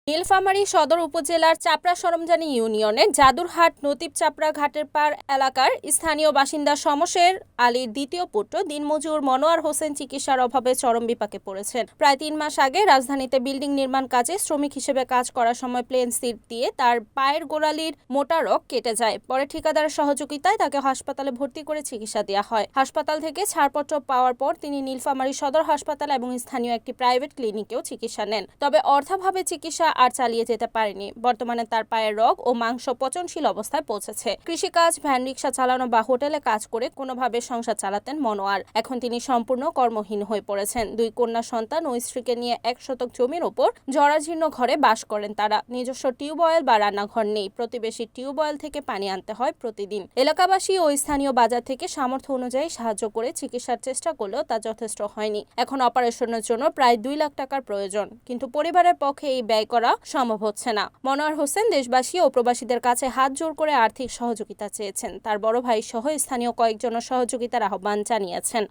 নীলফামারী সদর উপজেলার চাপড়া সরমজানি ইউনিয়নের জাদুরহাট নতিব চাপড়া ঘাটের পার এলাকার স্থানীয় বাসিন্দা শমশের আলীর দ্বিতীয় পুত্র দিনমজুর মনোয়ার হোসেন চিকিৎসার অভাবে চরম বিপাকে পড়েছেন। প্রায় ৩ মাস আগে রাজধানীতে বিল্ডিং নির্মাণ কাজে শ্রমিক হিসেবে কাজ করার সময় প্লেন সিট দিয়ে তার পায়ের গোড়ালির মোটা রগ কেটে যায়। পরে ঠিকাদারের সহযোগিতায় তাকে হাসপাতালে ভর্তি করে চিকিৎসা দেওয়া হয়। হাসপাতাল থেকে ছাড়পত্র পাওয়ার পর তিনি নীলফামারী সদর হাসপাতাল এবং স্থানীয় একটি প্রাইভেট ক্লিনিকেও চিকিৎসা নেন। তবে অর্থাভাবে চিকিৎসা আর চালিয়ে যেতে পারেনি। বর্তমানে তার পায়ের রগ ও মাংস পচনশীল অবস্থায় পৌঁছেছে। কৃষিকাজ, ভ্যান রিক্সা চালানো বা হোটেলে কাজ করে কোনোভাবে সংসার চালাতেন মনোয়ার। এখন তিনি সম্পূর্ণ কর্মহীন হয়ে পড়েছেন। 2 কন্যা সন্তান ও স্ত্রীকে নিয়ে 1 শতক জমির ওপর জরাজীর্ণ ঘরে বাস করেন তারা। নিজস্ব টিউবওয়েল বা রান্নাঘর নেই। প্রতিবেশী টিউবওয়েল থেকে পানি আনতে হয় প্রতিদিন। এলাকাবাসী ও স্থানীয় বাজার থেকে সামর্থ্য অনুযায়ী সাহায্য করে চিকিৎসার চেষ্টা করলেও তা যথেষ্ট হয়নি। এখন অপারেশনের জন্য প্রায় 2 লাখ টাকার প্রয়োজন, কিন্তু পরিবারের পক্ষে এই ব্যয় করা সম্ভব হচ্ছে না। মনোয়ার হোসেন দেশবাসী ও প্রবাসীদের কাছে হাত জোড় করে আর্থিক সহযোগিতা চেয়েছেন। তার বড় ভাই সহ স্থানীয় কয়েকজনের সহযোগিতার আহ্বান জানিয়েছেন।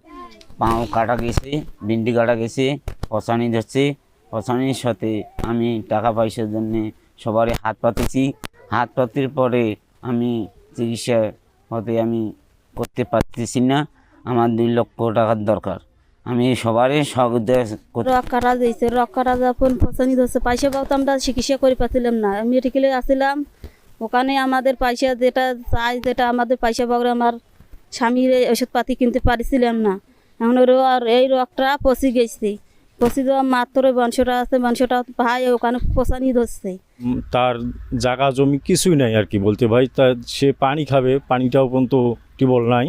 পাও কাটা গেছে, বিন্ডি কাটা গেছে, পচানি ধরছে। পচানির সাথে আমি টাকা পয়সার জন্য সবারই হাত পাতেছি। হাত পাতির পরে আমি চিকিৎসা হতে আমি করতে পারতেছি না। আমার 2 লক্ষ টাকার দরকার। আমি সবারই সহযোগিতা রক কাটা দিয়েছে। রক কাটা যখন পচানি ধরছে, পয়সা পাওয়া আমরা চিকিৎসা করে পাচ্ছিলাম না। মেডিকেলে আসছিলাম, ওখানে আমাদের পয়সা যেটা চাই, যেটা আমাদের পয়সা পাওয়া, আমার স্বামীর ওষুধপাতি কিনতে পারছিলাম না। এখন আর এই রকটা পচি গেছে। পচি দেওয়া মাত্র বংশটা আছে, বংশটা ভাই ওখানে পচানি ধরছে। তার জায়গা জমি কিছুই নাই আর কি বলতে ভাই। তা সে পানি খাবে, পানিটাও পর্যন্ত টিউবওয়েল নাই।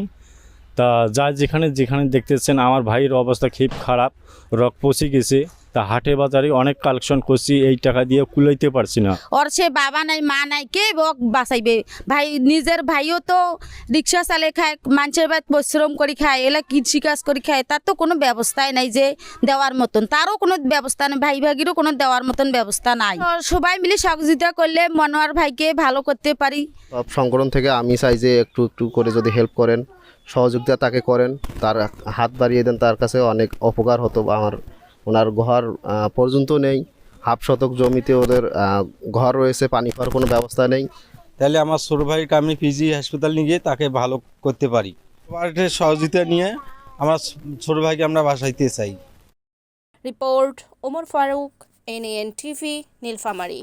তা যা যেখানে যেখানে দেখতেছেন আমার ভাইয়ের অবস্থা খুব খারাপ, রক পচে গেছে। তা হাটে বাজারে অনেক কালেকশন করছি, এই টাকা দিয়ে কুলাইতে পারছি না। ওর সে বাবা নাই, মা নাই, কে বক বাঁচাইবে? ভাই নিজের ভাইও তো রিক্সা চালে খায়, মানুষের বাড়ি পরিশ্রম করে খায়, এলা কৃষিকাজ করে খায়। তার তো কোনো ব্যবস্থাই নাই যে দেওয়ার মতন, তারও কোনো ব্যবস্থা নেই, ভাই ভাগিরও কোনো দেওয়ার মতন ব্যবস্থা নাই। সবাই মিলে সহযোগিতা করলে মনোয়ার ভাইকে ভালো করতে পারি। সব সংগঠন থেকে আমি চাই যে একটু একটু করে যদি হেল্প করেন, সহযোগিতা তাকে করেন, তার হাত বাড়িয়ে দেন, তার কাছে অনেক উপকার হতো। ওনার ঘর পর্যন্ত নেই, হাফ শতক জমিতে ওদের ঘর রয়েছে, পানি খাওয়ার কোনো ব্যবস্থা নেই। তাহলে আমার ছোট ভাইকে আমি পিজি হাসপাতাল নিয়ে গিয়ে তাকে ভালো করতে পারি। সবার সহযোগিতা নিয়ে আমার ছোট ভাইকে আমরা বাসাইতে চাই। Report Omar Farooq, NAN TV, Nilphamari.